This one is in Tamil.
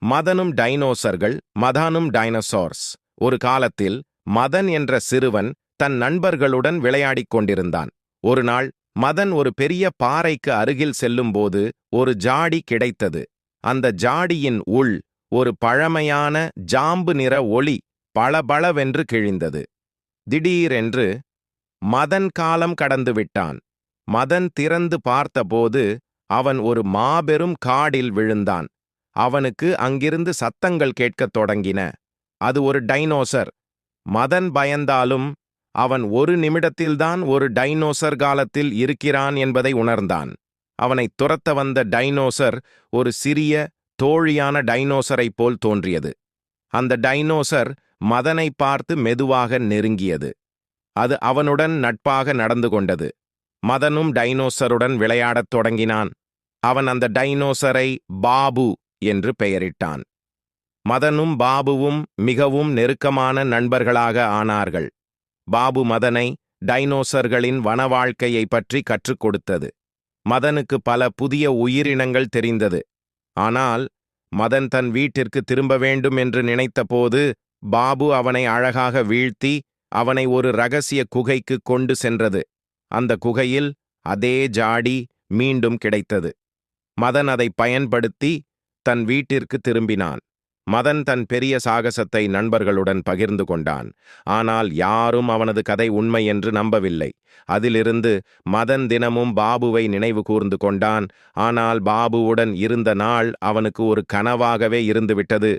மதனும் டைனோசர்கள். மதானும் டைனோசார்ஸ். ஒரு காலத்தில் மதன் என்ற சிறுவன் தன் நண்பர்களுடன் விளையாடிக் கொண்டிருந்தான். ஒரு நாள் மதன் ஒரு பெரிய பாறைக்கு அருகில் செல்லும்போது ஒரு ஜாடி கிடைத்தது. அந்த ஜாடியின் உள் ஒரு பழமையான ஜாம்பு நிற ஒளி பளபளவென்று கிழிந்தது. திடீரென்று மதன் காலம் கடந்து விட்டான். மதன் திறந்து பார்த்தபோது அவன் ஒரு மாபெரும் காடில் விழுந்தான். அவனுக்கு அங்கிருந்து சத்தங்கள் கேட்கத் தொடங்கின. அது ஒரு டைனோசர். மதன் பயந்தாலும் அவன் ஒரு நிமிடத்தில்தான் ஒரு டைனோசர் காலத்தில் இருக்கிறான் என்பதை உணர்ந்தான். அவனைத் துரத்த வந்த டைனோசர் ஒரு சிறிய தோழியான டைனோசரைப் போல் தோன்றியது. அந்த டைனோசர் மதனை பார்த்து மெதுவாக நெருங்கியது. அது அவனுடன் நட்பாக நடந்து கொண்டது. மதனும் டைனோசருடன் விளையாடத் தொடங்கினான். அவன் அந்த டைனோசரை பாபு என்று பெயரிட்டான். மதனும் பாபுவும் மிகவும் நெருக்கமான நண்பர்களாக ஆனார்கள். பாபு மதனை டைனோசர்களின் வனவாழ்க்கையை பற்றி கற்றுக் கொடுத்தது. மதனுக்கு பல புதிய உயிரினங்கள் தெரிந்தது. ஆனால் மதன் தன் வீட்டிற்கு திரும்ப வேண்டும் என்று நினைத்தபோது பாபு அவனை அழகாக வீழ்த்தி அவனை ஒரு ரகசிய குகைக்கு கொண்டு சென்றது. அந்த குகையில் அதே ஜாடி மீண்டும் கிடைத்தது. மதன் அதை பயன்படுத்தி தன் வீட்டிற்கு திரும்பினான். மதன் தன் பெரிய சாகசத்தை நண்பர்களுடன் பகிர்ந்து கொண்டான். ஆனால் யாரும் அவனது கதை உண்மை என்று நம்பவில்லை. அதிலிருந்து மதன் தினமும் பாபுவை நினைவு கூர்ந்து கொண்டான். ஆனால் பாபுவுடன் இருந்த நாள் அவனுக்கு ஒரு கனவாகவே இருந்துவிட்டது.